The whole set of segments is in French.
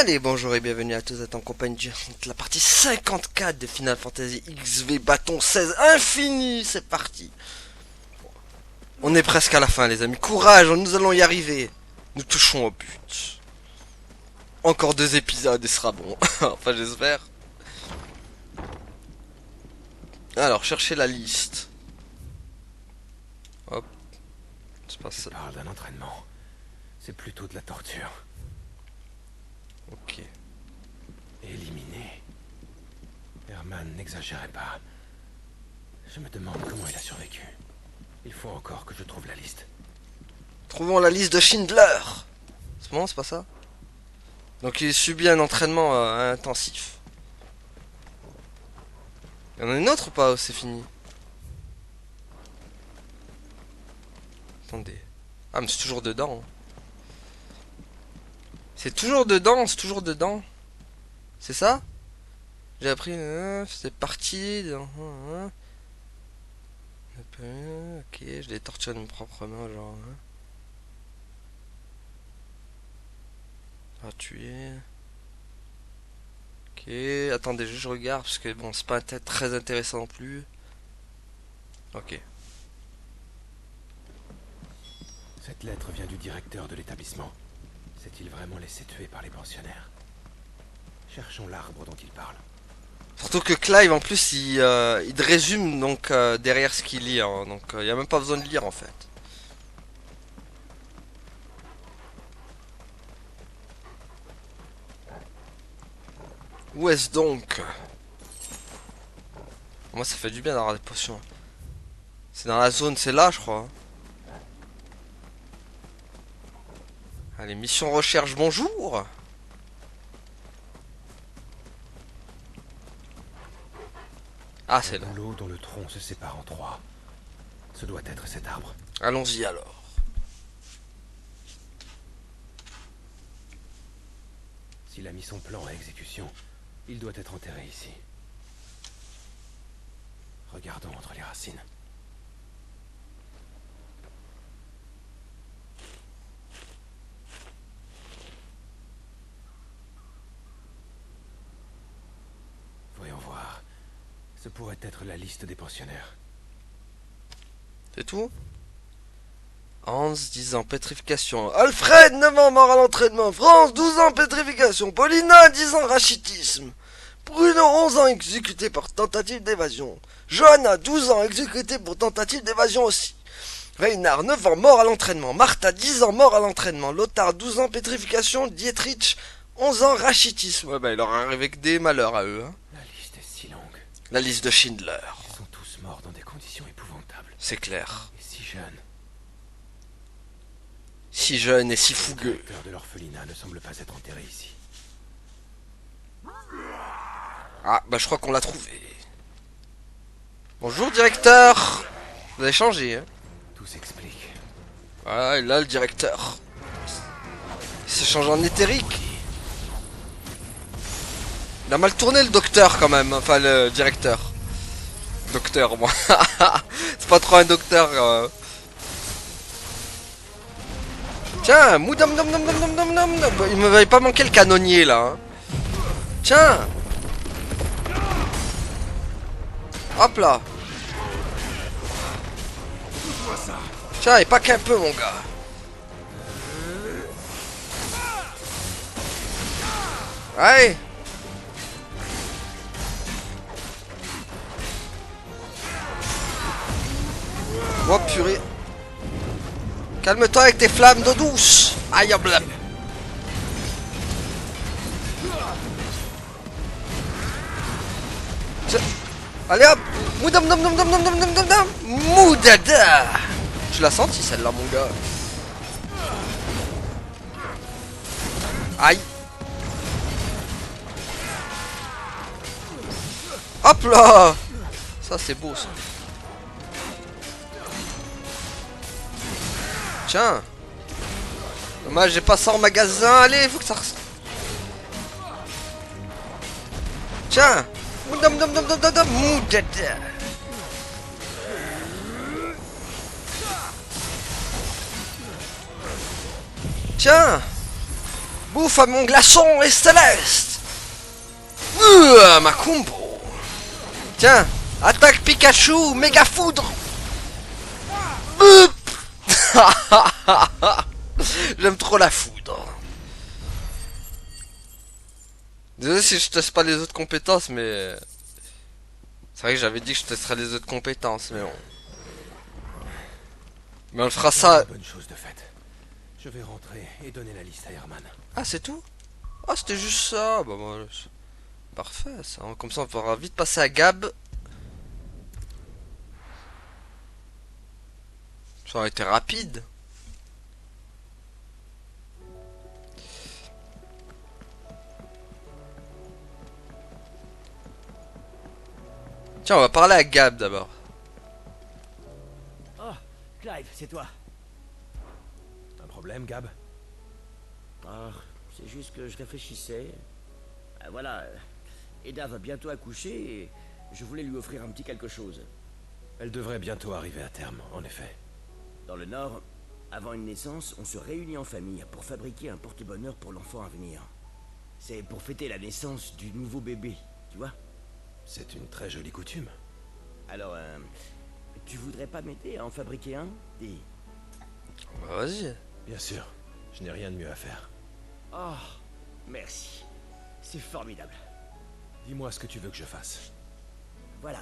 Allez, bonjour et bienvenue à tous, vous êtes en compagnie de la partie 54 de Final Fantasy XV Bâton 16 Infini, c'est parti. On est presque à la fin les amis, courage, nous allons y arriver. Nous touchons au but. Encore 2 épisodes et ce sera bon, enfin j'espère. Alors, cherchez la liste. Hop, c'est pas ça. Parle d'un entraînement, c'est plutôt de la torture. Ok. Éliminé. Herman n'exagérait pas. Je me demande comment il a survécu. Il faut encore que je trouve la liste. Trouvons la liste de Schindler. C'est bon, c'est pas ça? Donc il subit un entraînement intensif. Il y en a une autre ou pas? C'est fini. Attendez. Ah mais c'est toujours dedans. C'est toujours dedans, c'est toujours dedans. C'est ça? J'ai appris... c'est parti... Ok, je les torture de mes propres mains, genre... tuer. Ok, attendez, je regarde, parce que bon, c'est pas très intéressant non plus. Ok. Cette lettre vient du directeur de l'établissement. S'est-il vraiment laissé tuer par les pensionnaires? Cherchons l'arbre dont il parle. Surtout que Clive, en plus, il résume donc derrière ce qu'il lit, hein, donc il n'y a même pas besoin de lire en fait. Où est-ce donc? Moi, ça fait du bien d'avoir des potions. C'est dans la zone, c'est là, je crois. Hein. Allez, mission recherche, bonjour. Ah, c'est là. L'eau dont le tronc se sépare en 3. Ce doit être cet arbre. Allons-y alors. S'il a mis son plan à exécution, il doit être enterré ici. Regardons entre les racines. Voyons voir. Ce pourrait être la liste des pensionnaires. C'est tout? Hans, 10 ans, pétrification. Alfred, 9 ans, mort à l'entraînement. France, 12 ans, pétrification. Paulina, 10 ans, rachitisme. Bruno, 11 ans, exécuté pour tentative d'évasion. Johanna, 12 ans, exécuté pour tentative d'évasion aussi. Reynard, 9 ans, mort à l'entraînement. Martha, 10 ans, mort à l'entraînement. Lothar, 12 ans, pétrification. Dietrich, 11 ans, rachitisme. Ouais, bah, il leur arrive que des malheurs à eux. Hein. La liste est si longue. La liste de Schindler. Ils sont tous morts dans des conditions épouvantables. C'est clair. Et si jeunes. Si jeune et si Le fougueux. directeur de l'orphelinat ne semble pas être enterré ici. Ah, bah je crois qu'on l'a trouvé. Bonjour directeur. Vous avez changé, hein. Tout s'explique. Voilà, et là le directeur. Il se change en éthérique. Il a mal tourné le docteur quand même, enfin le directeur. Docteur, moi. C'est pas trop un docteur. Tiens, moudam dam dam dam dam dam dam dam. Il m'avait pas manqué le canonnier là. Hein. Tiens. Hop là. Tiens, et pas qu'un peu mon gars. Allez. Oh purée. Calme-toi avec tes flammes d'eau douce. Aïe hop là. Allez hop. Moudam dam dam dam dam dam dam dam dam. Moudada. Tu l'as senti celle-là mon gars. Aïe. Hop là. Ça c'est beau ça. Tiens. Dommage, j'ai pas ça en magasin. Allez, faut que ça... Tiens. Moudam dam dam dam dam dam. Moudada. Tiens. Bouffe à mon glaçon et céleste. Ma combo. Tiens, attaque Pikachu, méga foudre. Boop. J'aime trop la foudre. Désolé si je teste pas les autres compétences, mais... C'est vrai que j'avais dit que je testerais les autres compétences, mais bon. Mais on fera ça... Bonne chose de faite. Je vais rentrer et donner la liste à Herman. Ah, c'est tout? Ah, c'était juste ça. Bah, voilà. Parfait, ça. Comme ça, on pourra vite passer à Gab. Ça aurait été rapide. Tiens, on va parler à Gab d'abord. Oh, Clive, c'est toi. Un problème, Gab? Ah, c'est juste que je réfléchissais. Voilà, Eda va bientôt accoucher et je voulais lui offrir un petit quelque chose. Elle devrait bientôt arriver à terme, en effet. Dans le Nord, avant une naissance, on se réunit en famille pour fabriquer un porte-bonheur pour l'enfant à venir. C'est pour fêter la naissance du nouveau bébé, tu vois. C'est une très jolie coutume. Alors, tu voudrais pas m'aider à en fabriquer un? Dis. Bah, vas-y. Bien sûr, je n'ai rien de mieux à faire. Oh, merci. C'est formidable. Dis-moi ce que tu veux que je fasse. Voilà.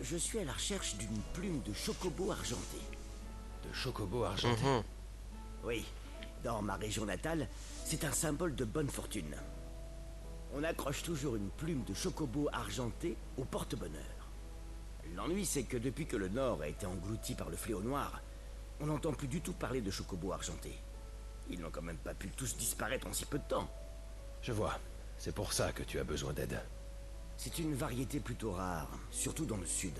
Je suis à la recherche d'une plume de chocobo argenté. De chocobo argenté. Oui, dans ma région natale, c'est un symbole de bonne fortune. On accroche toujours une plume de chocobo argenté au porte-bonheur. L'ennui, c'est que depuis que le Nord a été englouti par le fléau noir, on n'entend plus du tout parler de chocobo argenté. Ils n'ont quand même pas pu tous disparaître en si peu de temps. Je vois. C'est pour ça que tu as besoin d'aide. C'est une variété plutôt rare, surtout dans le sud.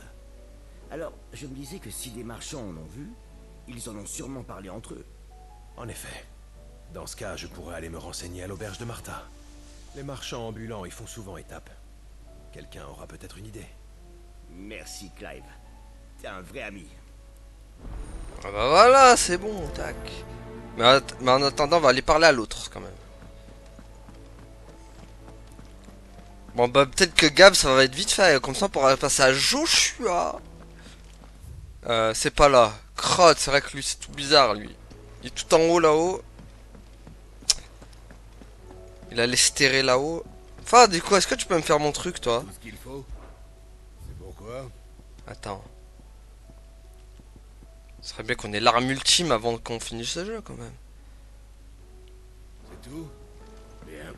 Alors, je me disais que si des marchands en ont vu, ils en ont sûrement parlé entre eux. En effet. Dans ce cas, je pourrais aller me renseigner à l'auberge de Martha. Les marchands ambulants y font souvent étape. Quelqu'un aura peut-être une idée. Merci, Clive. T'es un vrai ami. Ah bah voilà, c'est bon, tac. Mais en attendant, on va aller parler à l'autre quand même. Bon bah peut-être que Gab ça va être vite fait, comme ça on pourra passer à Joshua. C'est pas là. Crud, c'est vrai que lui c'est tout bizarre lui. Il est tout en haut là-haut. Il a l'estéré là-haut. Enfin du coup est-ce que tu peux me faire mon truc toi? Tout ce qu'il faut. C'est pourquoi? Attends. Ce serait bien qu'on ait l'arme ultime avant qu'on finisse ce jeu quand même. C'est tout? Bien.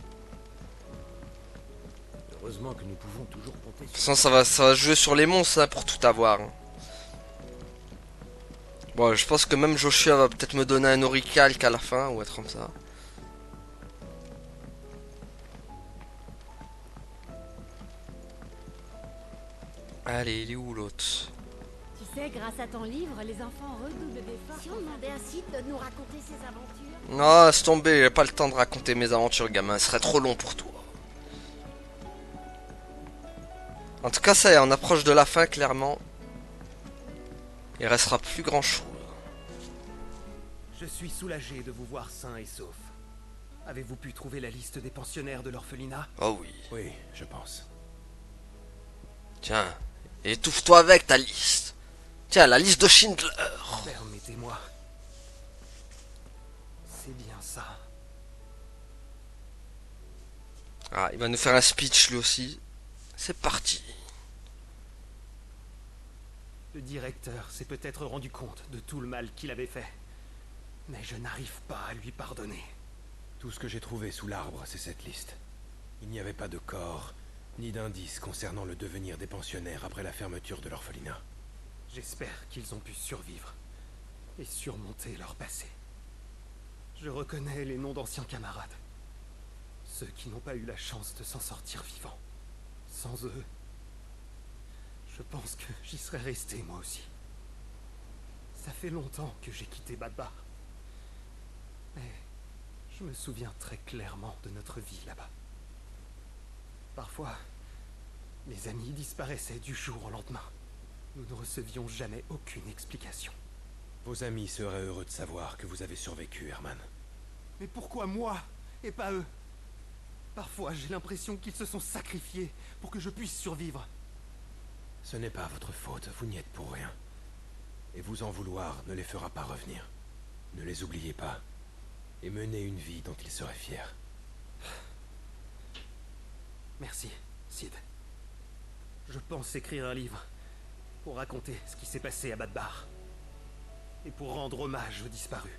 Heureusement que nous pouvons toujours compter De toute sur... façon ça va jouer sur les monstres hein, pour tout avoir. Hein. Bon je pense que même Joshua va peut-être me donner un oricalque à la fin ou être comme ça. Allez il est où l'autre? Tu sais, grâce à ton livre, les enfants redoublent d'efforts. Si on demandait à Sid de nous raconter ses aventures. Non, laisse tomber, j'ai pas le temps de raconter mes aventures, gamin, ce serait trop long pour toi. En tout cas, ça y est, on approche de la fin, clairement. Il restera plus grand chose. Je suis soulagé de vous voir sain et sauf. Avez-vous pu trouver la liste des pensionnaires de l'orphelinat? Oh oui. Oui, je pense. Tiens, étouffe-toi avec ta liste. Tiens, la liste de Schindler. Permettez-moi. C'est bien ça. Ah, il va nous faire un speech lui aussi. C'est parti. Le directeur s'est peut-être rendu compte de tout le mal qu'il avait fait. Mais je n'arrive pas à lui pardonner. Tout ce que j'ai trouvé sous l'arbre, c'est cette liste. Il n'y avait pas de corps, ni d'indices concernant le devenir des pensionnaires après la fermeture de l'orphelinat. J'espère qu'ils ont pu survivre et surmonter leur passé. Je reconnais les noms d'anciens camarades. Ceux qui n'ont pas eu la chance de s'en sortir vivants. Sans eux, je pense que j'y serais resté moi aussi. Ça fait longtemps que j'ai quitté Bad-Bar. Mais je me souviens très clairement de notre vie là-bas. Parfois, les amis disparaissaient du jour au lendemain. Nous ne recevions jamais aucune explication. Vos amis seraient heureux de savoir que vous avez survécu, Herman. Mais pourquoi moi? et pas eux. Parfois, j'ai l'impression qu'ils se sont sacrifiés pour que je puisse survivre. Ce n'est pas votre faute, vous n'y êtes pour rien. Et vous en vouloir ne les fera pas revenir. Ne les oubliez pas. Et menez une vie dont ils seraient fiers. Merci, Sid. Je pense écrire un livre pour raconter ce qui s'est passé à Badbar. Et pour rendre hommage aux disparus.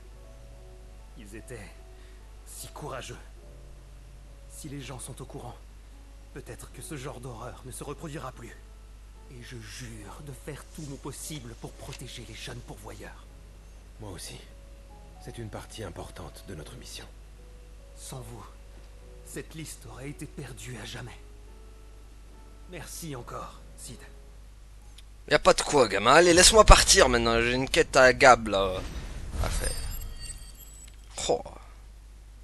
Ils étaient si courageux. Si les gens sont au courant, peut-être que ce genre d'horreur ne se reproduira plus. Et je jure de faire tout mon possible pour protéger les jeunes pourvoyeurs. Moi aussi. C'est une partie importante de notre mission. Sans vous, cette liste aurait été perdue à jamais. Merci encore, Sid. Y a pas de quoi, gamin. Allez, laisse-moi partir maintenant. J'ai une quête à Gab, là, à faire. Oh.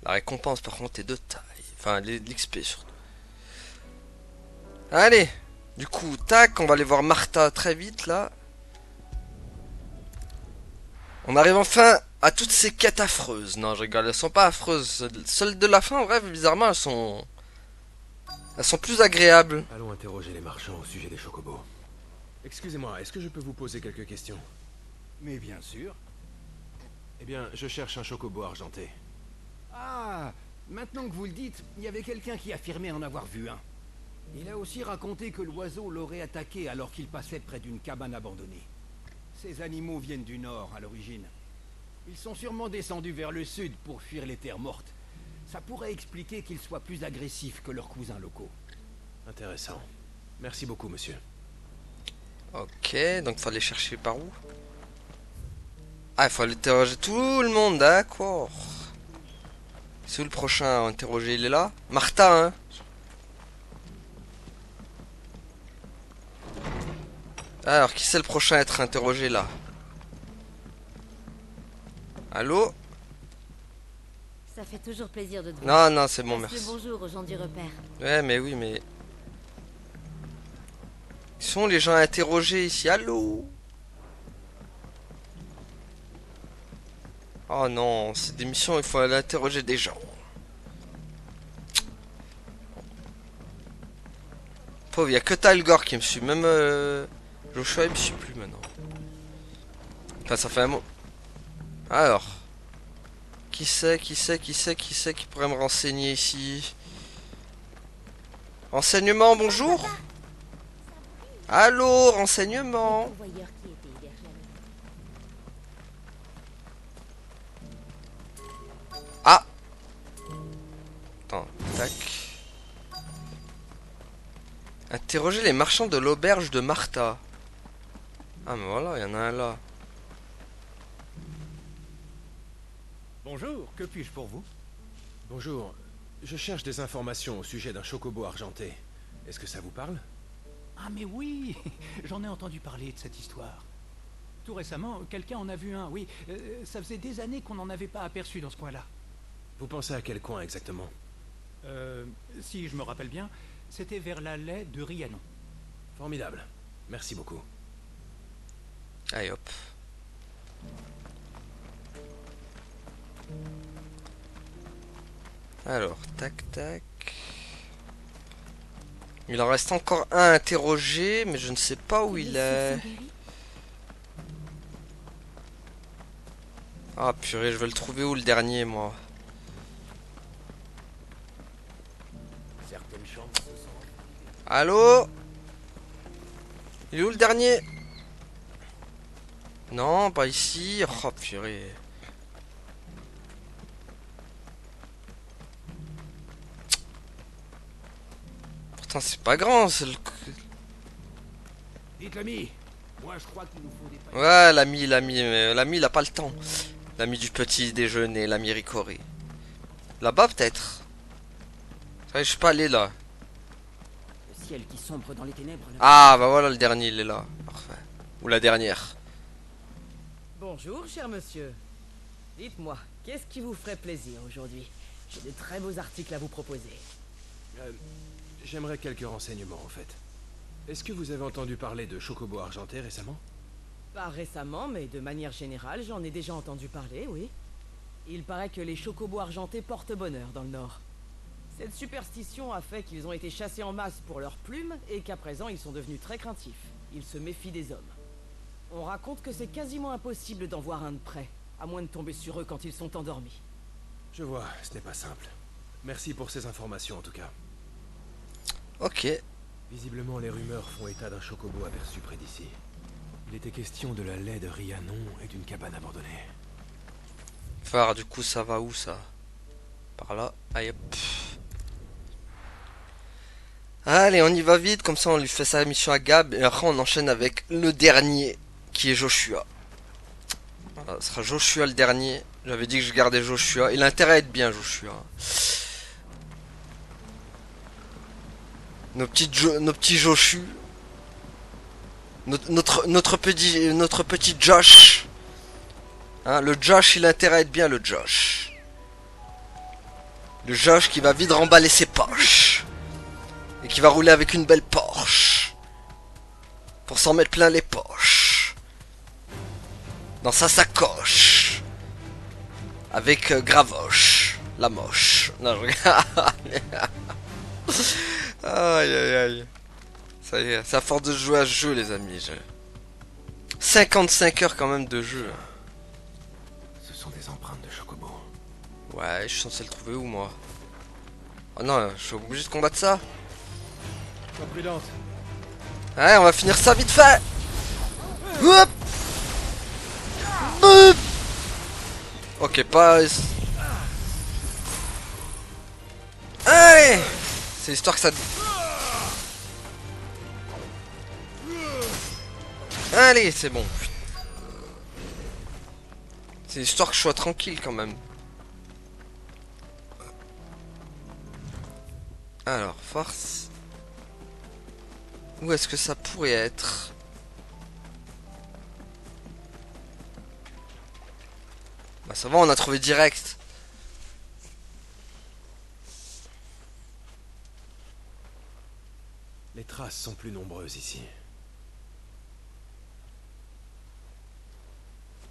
La récompense, par contre, est de taille. Enfin, l'XP, surtout. Allez. Du coup, tac, on va aller voir Martha très vite, là. On arrive enfin à toutes ces quêtes affreuses. Non, je rigole, elles sont pas affreuses. Celles de la fin, en vrai, bizarrement, elles sont plus agréables. Allons interroger les marchands au sujet des chocobos. Excusez-moi, est-ce que je peux vous poser quelques questions? Mais bien sûr. Eh bien, je cherche un chocobo argenté. Ah, maintenant que vous le dites, il y avait quelqu'un qui affirmait en avoir vu un. Il a aussi raconté que l'oiseau l'aurait attaqué alors qu'il passait près d'une cabane abandonnée. Ces animaux viennent du nord à l'origine. Ils sont sûrement descendus vers le sud pour fuir les terres mortes. Ça pourrait expliquer qu'ils soient plus agressifs que leurs cousins locaux. Intéressant. Merci beaucoup, monsieur. Ok, donc faut aller chercher par où? Ah, il faut aller interroger tout le monde, d'accord. C'est où le prochain à interroger? Il est là? Martha, hein? Alors, qui c'est le prochain à être interrogé là? Allô? Ça fait toujours plaisir de te voir. Non, non, c'est bon, Passe le merci. bonjour aux gens du repère. Ouais, mais oui, mais... Ils sont les gens interrogés ici, allô? Oh non, c'est des missions, il faut aller interroger des gens. Pauvre, il n'y a que Talgor qui me suit, même Joshua il me suit plus maintenant. Enfin, ça fait un mot. Alors, qui qui pourrait me renseigner ici? Renseignement, bonjour. Allô, renseignement. Pourvoyeur qui était hébergé à la Ah. Attends, tac. Interroger les marchands de l'auberge de Martha. Ah mais voilà, il y en a un là. Bonjour, que puis-je pour vous? Bonjour. Je cherche des informations au sujet d'un chocobo argenté. Est-ce que ça vous parle? Ah mais oui, j'en ai entendu parler de cette histoire. Tout récemment, quelqu'un en a vu un, oui. Ça faisait des années qu'on n'en avait pas aperçu dans ce coin-là. Vous pensez à quel coin exactement? Si je me rappelle bien, c'était vers l'allée de Rianon. Formidable. Merci beaucoup. Allez hop. Alors, tac tac. Il en reste encore un à interroger, mais je ne sais pas où il est. Ah purée, je vais le trouver où le dernier, moi? Certaines chambres se sont... Allô? Il est où le dernier? Non, pas ici. Oh purée. Pourtant c'est pas grand, c'est le... Dites l'ami, moi je crois qu'il nous faut des... Ouais, l'ami, mais l'ami il a pas le temps. L'ami du petit déjeuner, l'ami Ricori. Là-bas peut-être. Ouais, je suis pas allé là. Le ciel qui sombre dans les ténèbres... là. Ah bah voilà, le dernier il est là. Parfait. Ou la dernière. Bonjour, cher monsieur. Dites-moi, qu'est-ce qui vous ferait plaisir aujourd'hui? J'ai de très beaux articles à vous proposer. J'aimerais quelques renseignements en fait. Est-ce que vous avez entendu parler de chocobo argenté récemment? Pas récemment, mais de manière générale, j'en ai déjà entendu parler, oui. Il paraît que les chocobos argentés portent bonheur dans le Nord. Cette superstition a fait qu'ils ont été chassés en masse pour leurs plumes et qu'à présent ils sont devenus très craintifs. Ils se méfient des hommes. On raconte que c'est quasiment impossible d'en voir un de près, à moins de tomber sur eux quand ils sont endormis. Je vois, ce n'est pas simple. Merci pour ces informations en tout cas. Ok. Visiblement, les rumeurs font état d'un chocobo aperçu près d'ici. Il était question de la laie de Rhiannon et d'une cabane abandonnée. Phare, du coup, ça va où ça? Par là. Allez, hop. Allez, on y va vite, comme ça on lui fait sa mission à Gab, et après on enchaîne avec le dernier, qui est Joshua. Voilà, ce sera Joshua le dernier. J'avais dit que je gardais Joshua. Il a intérêt à être bien, Joshua. Nos petits Joshu. Notre petit Josh. Hein, le Josh, il a intérêt à être bien, le Josh. Le Josh qui va vite remballer ses poches. Et qui va rouler avec une belle Porsche. Pour s'en mettre plein les poches. Dans sa sacoche. Avec Gravoche. La moche. Non, je regarde. Aïe aïe aïe. Ça y est, c'est à force de jouer à ce jeu, les amis. 55 heures quand même de jeu. Ce sont des empreintes de chocobo. Ouais, je suis censé le trouver où, moi? Oh non, je suis obligé de combattre ça. Sois prudente. Ouais, on va finir ça vite fait. Hop. Hop. Ok, pas... Allez. C'est histoire que ça... Allez, c'est bon. C'est histoire que je sois tranquille quand même. Alors, force. Où est-ce que ça pourrait être? Bah ça va, on a trouvé direct. Les traces sont plus nombreuses ici.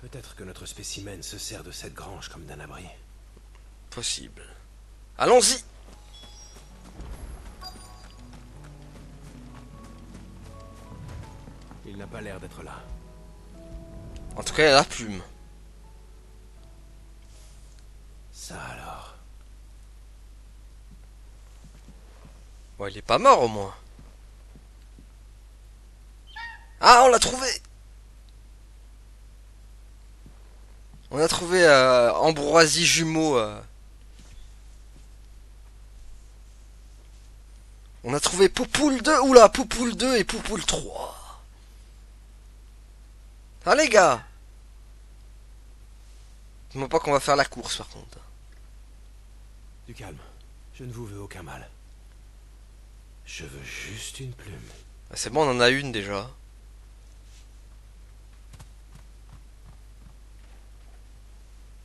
Peut-être que notre spécimen se sert de cette grange comme d'un abri. Possible. Allons-y. Il n'a pas l'air d'être là. En tout cas, il y a la plume. Ça alors. Bon, il est pas mort au moins. Ah, on l'a trouvé. On a trouvé Ambroisie jumeau. On a trouvé Poupoule 2. Oula, Poupoule 2 et Poupoule 3. Ah les gars. Dis-moi pas qu'on va faire la course par contre. Du calme. Je ne vous veux aucun mal. Je veux juste une plume. Ah, c'est bon, on en a une déjà.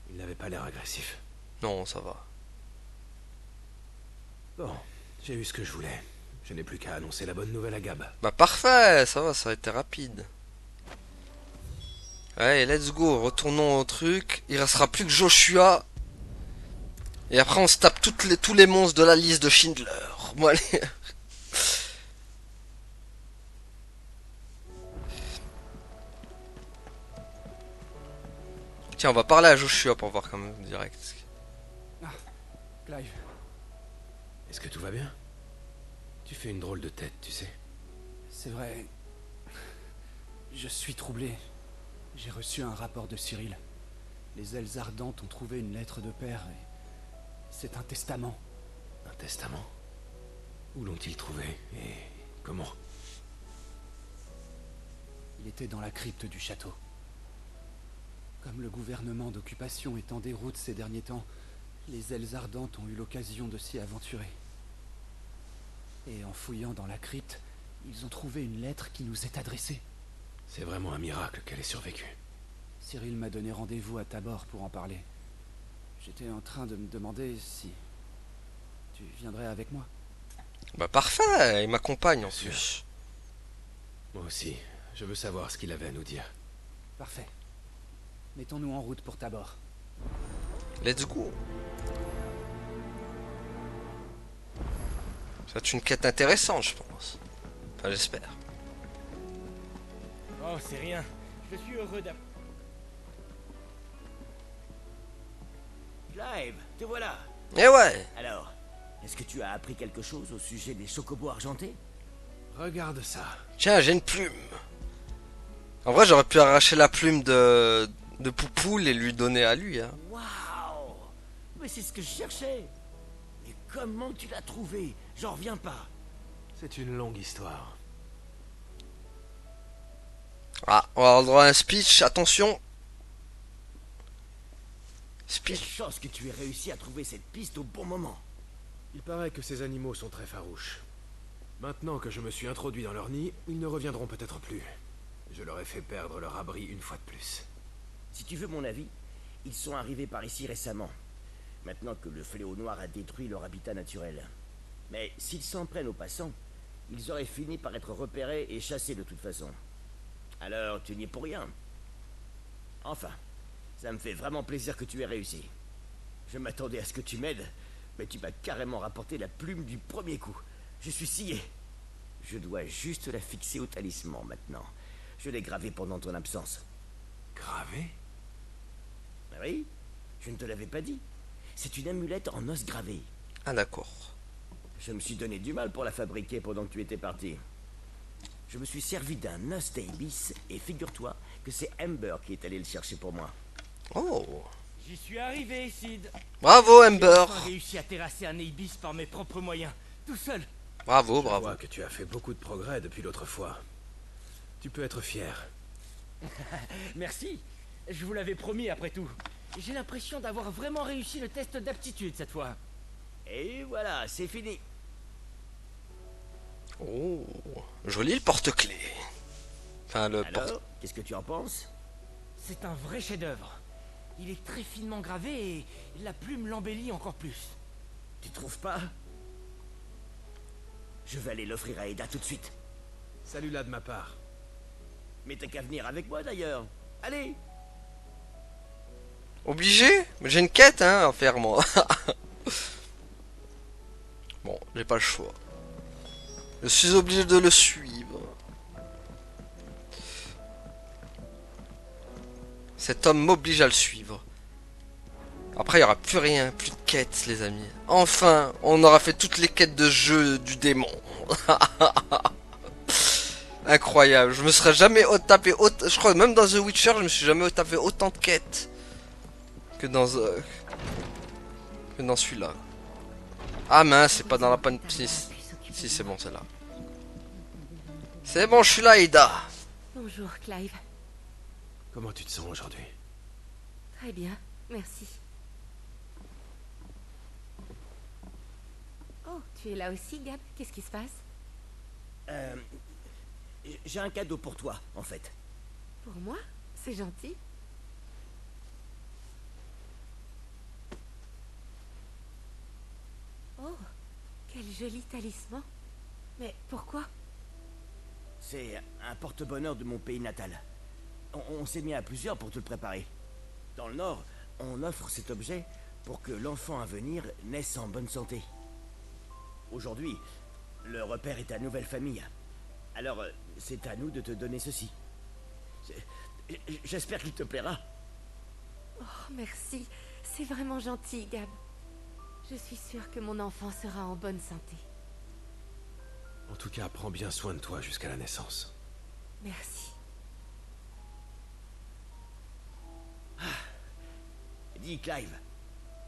Il n'avait pas l'air agressif. Non, ça va. Bon, j'ai eu ce que je voulais. Je n'ai plus qu'à annoncer la bonne nouvelle à Gab. Bah parfait, ça va, ça a été rapide. Allez, let's go, retournons au truc. Il restera plus que Joshua. Et après on se tape tous les monstres de la liste de Schindler. Bon allez. Tiens, on va parler à Joshua pour voir quand même direct. Clive, Est-ce que tout va bien? Tu fais une drôle de tête, tu sais. c'est vrai. Je suis troublé. J'ai reçu un rapport de Cyril. Les ailes ardentes ont trouvé une lettre de père et... c'est un testament. Un testament? Où l'ont-ils trouvé? Et comment? Il était dans la crypte du château. Comme le gouvernement d'occupation est en déroute ces derniers temps, les ailes ardentes ont eu l'occasion de s'y aventurer. Et en fouillant dans la crypte, ils ont trouvé une lettre qui nous est adressée. C'est vraiment un miracle qu'elle ait survécu. Cyril m'a donné rendez-vous à Tabor pour en parler. J'étais en train de me demander si... tu viendrais avec moi? Bah parfait, il m'accompagne en Bien plus. Moi aussi, je veux savoir ce qu'il avait à nous dire. Parfait. Mettons-nous en route pour Tabor. Let's go. C'est une quête intéressante, je pense. Enfin, j'espère. Oh, c'est rien. Je suis heureux d'avoir... Clive, te voilà. Eh ouais. Alors, est-ce que tu as appris quelque chose au sujet des chocobos argentés? Regarde ça. Tiens, j'ai une plume. En vrai, j'aurais pu arracher la plume de Poupoule et lui donner à lui. Hein. Waouh! Mais c'est ce que je cherchais. Mais comment tu l'as trouvé? J'en reviens pas. C'est une longue histoire. Ah, on va avoir droit à un speech. Attention. Quelle Speech. chance que tu aies réussi à trouver cette piste au bon moment. Il paraît que ces animaux sont très farouches. Maintenant que je me suis introduit dans leur nid, ils ne reviendront peut-être plus. Je leur ai fait perdre leur abri une fois de plus. Si tu veux mon avis, ils sont arrivés par ici récemment. Maintenant que le fléau noir a détruit leur habitat naturel. Mais s'ils s'en prennent aux passants, ils auraient fini par être repérés et chassés de toute façon. Alors tu n'y es pour rien. Enfin, ça me fait vraiment plaisir que tu aies réussi. Je m'attendais à ce que tu m'aides, mais tu m'as carrément rapporté la plume du premier coup. Je suis scié. Je dois juste la fixer au talisman maintenant. Je l'ai gravée pendant ton absence. Gravé? Ah oui? Je ne te l'avais pas dit. C'est une amulette en os gravé. Ah d'accord. Je me suis donné du mal pour la fabriquer pendant que tu étais parti. Je me suis servi d'un os d'Abyss et figure-toi que c'est Amber qui est allé le chercher pour moi. Oh. J'y suis arrivé, Sid. Bravo J'ai Amber. enfin réussi à terrasser un Abyss par mes propres moyens, tout seul. Bravo, Je bravo. vois que tu as fait beaucoup de progrès depuis l'autre fois. Tu peux être fier. Merci. Je vous l'avais promis après tout. J'ai l'impression d'avoir vraiment réussi le test d'aptitude cette fois. Et voilà, c'est fini. Oh. Joli le porte-clés. Enfin, le porte... Alors, qu'est-ce que tu en penses? C'est un vrai chef-d'œuvre. Il est très finement gravé et la plume l'embellit encore plus. Tu trouves pas? Je vais aller l'offrir à Eda tout de suite. Salut-la de ma part. Mais t'as qu'à venir avec moi d'ailleurs. Allez! Obligé? Mais j'ai une quête hein, à faire moi. Bon, j'ai pas le choix. Je suis obligé de le suivre. Cet homme m'oblige à le suivre. Après, il n'y aura plus rien, plus de quêtes, les amis. Enfin, on aura fait toutes les quêtes de jeu du démon. Incroyable. Je me serais jamais tapé autant... Je crois que même dans The Witcher, je me suis jamais tapé autant de quêtes que dans celui-là. Ah mince, c'est pas dans la panne 6. Si, c'est bon, c'est là. C'est bon, je suis là, Ida. Bonjour, Clive. Comment tu te sens aujourd'hui? Très bien, merci. Oh, tu es là aussi, Gab? Qu'est-ce qui se passe? J'ai un cadeau pour toi, en fait. Pour moi? C'est gentil. Oh, quel joli talisman. Mais pourquoi? C'est un porte-bonheur de mon pays natal. On s'est mis à plusieurs pour te le préparer. Dans le Nord, on offre cet objet pour que l'enfant à venir naisse en bonne santé. Aujourd'hui, le repère est ta nouvelle famille. Alors, c'est à nous de te donner ceci. J'espère qu'il te plaira. Oh, merci. C'est vraiment gentil, Gab. Je suis sûre que mon enfant sera en bonne santé. En tout cas, prends bien soin de toi jusqu'à la naissance. Merci. Dis, Clive,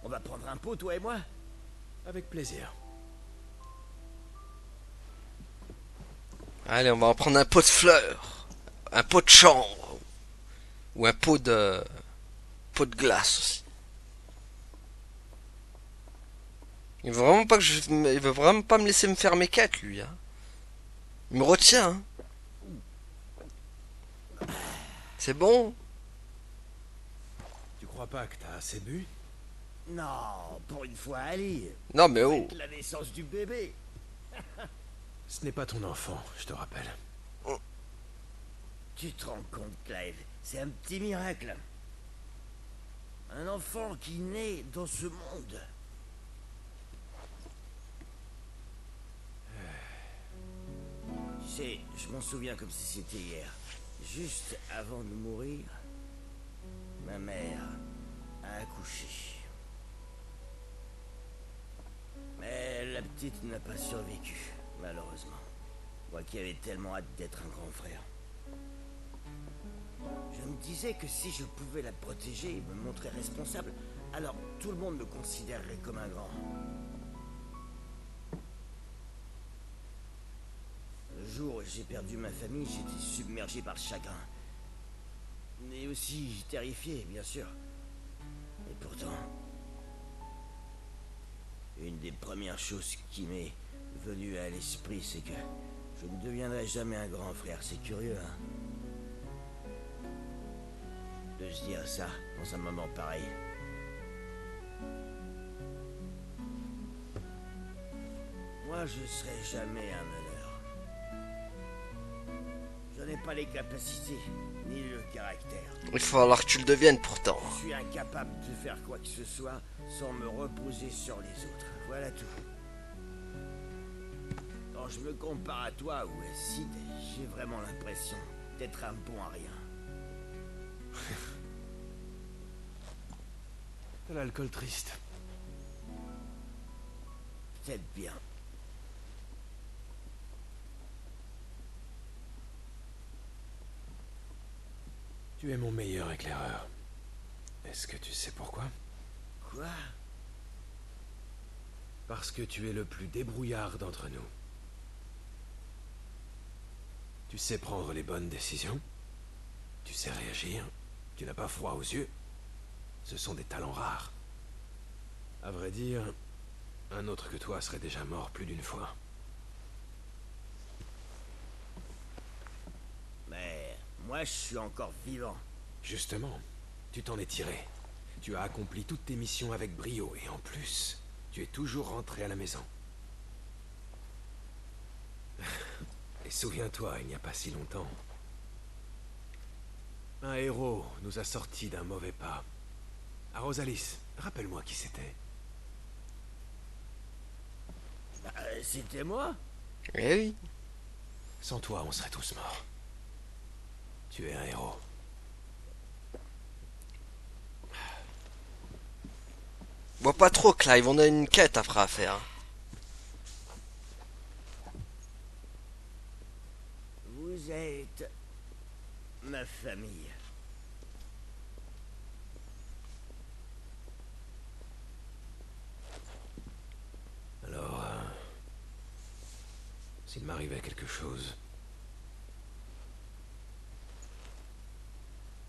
on va prendre un pot, toi et moi? Avec plaisir. Allez, on va en prendre un pot de fleurs. Un pot de chanvre. Ou un pot de glace aussi. Il veut vraiment pas que il veut vraiment pas me laisser me faire mes quêtes, lui. Hein. Il me retient. Hein. C'est bon. Tu crois pas que t'as assez bu? Non, pour une fois, allez. Non mais oh. La naissance du bébé. Ce n'est pas ton enfant, je te rappelle. Tu te rends compte, Clive? C'est un petit miracle. Un enfant qui naît dans ce monde. Tu sais, je m'en souviens comme si c'était hier. Juste avant de mourir, ma mère a accouché. Mais la petite n'a pas survécu, malheureusement. Moi qui avais tellement hâte d'être un grand frère. Je me disais que si je pouvais la protéger et me montrer responsable, alors tout le monde me considérerait comme un grand. Le jour où j'ai perdu ma famille, j'étais submergé par le chagrin. Mais aussi terrifié, bien sûr. Et pourtant, une des premières choses qui m'est venue à l'esprit, c'est que je ne deviendrai jamais un grand frère. C'est curieux, hein? De se dire ça dans un moment pareil. Moi, je serai jamais un meneur. Je n'ai pas les capacités, ni le caractère. Il va falloir que tu le deviennes pourtant. Je suis incapable de faire quoi que ce soit sans me reposer sur les autres. Voilà tout. Quand je me compare à toi ou à Sid, j'ai vraiment l'impression d'être un bon à rien. De l'alcool triste. Peut-être bien. Tu es mon meilleur éclaireur. Est-ce que tu sais pourquoi? Quoi? Parce que tu es le plus débrouillard d'entre nous. Tu sais prendre les bonnes décisions. Tu sais réagir. Tu n'as pas froid aux yeux. Ce sont des talents rares. À vrai dire, un autre que toi serait déjà mort plus d'une fois. Mais moi, je suis encore vivant. Justement, tu t'en es tiré. Tu as accompli toutes tes missions avec brio et en plus, tu es toujours rentré à la maison. Et souviens-toi, il n'y a pas si longtemps, un héros nous a sortis d'un mauvais pas. À Rosalis, rappelle-moi qui c'était. C'était moi? Eh oui. Sans toi, on serait tous morts. Tu es un héros. Bois pas trop, Clive, on a une quête après à faire. Vous êtes ma famille. Alors, s'il m'arrivait quelque chose...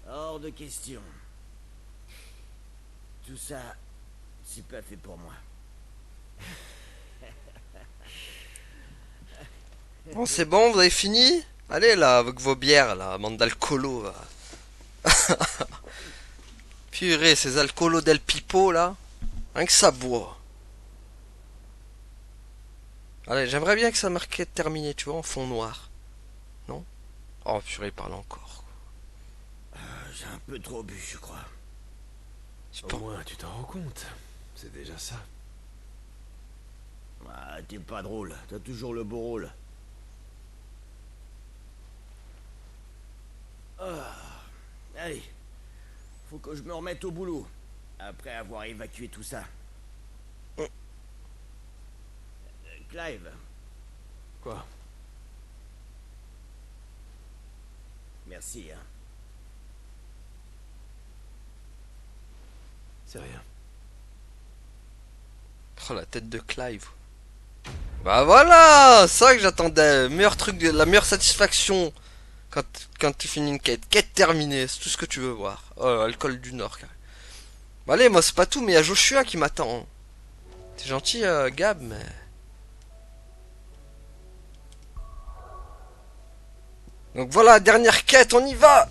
Hors de question. Tout ça, c'est pas fait pour moi. Bon, c'est bon, vous avez fini? Allez là, avec vos bières là, bande d'alcoolos là. Purée, ces alcoolos del Pipo là. Rien que ça boit. Allez, j'aimerais bien que ça marquait terminé, tu vois, en fond noir. Non? Oh purée, il parle encore. J'ai un peu trop bu, je crois. Au moins, tu t'en rends compte. C'est déjà ça. Ah, t'es pas drôle. T'as toujours le beau rôle. Ah, allez. Faut que je me remette au boulot. Après avoir évacué tout ça. Clive. Quoi? Merci, hein. C'est rien. Oh la tête de Clive. Bah voilà, ça que j'attendais. Meilleur truc, la meilleure satisfaction quand tu finis une quête. Quête terminée, c'est tout ce que tu veux voir. Oh, alcool du Nord. Carré. Bah allez, moi c'est pas tout, mais il y a Joshua qui m'attend. T'es gentil, Gab, mais... Donc voilà, dernière quête, on y va.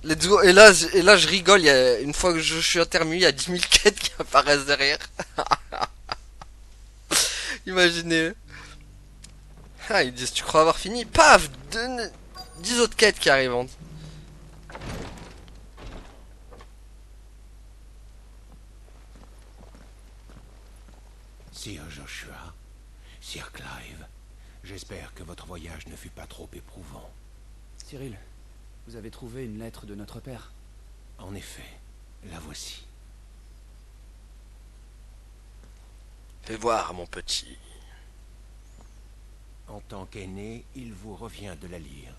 Let's go. Et là je rigole, une fois que je suis terminé, il y a 10 000 quêtes qui apparaissent derrière. Imaginez. Ah, ils disent, tu crois avoir fini? Paf, 10 autres quêtes qui arrivent. Sir Joshua, Sir Clive, j'espère que votre voyage ne fut pas trop éprouvant. Cyril, vous avez trouvé une lettre de notre père? En effet, la voici. Fais voir, mon petit. En tant qu'aîné, il vous revient de la lire.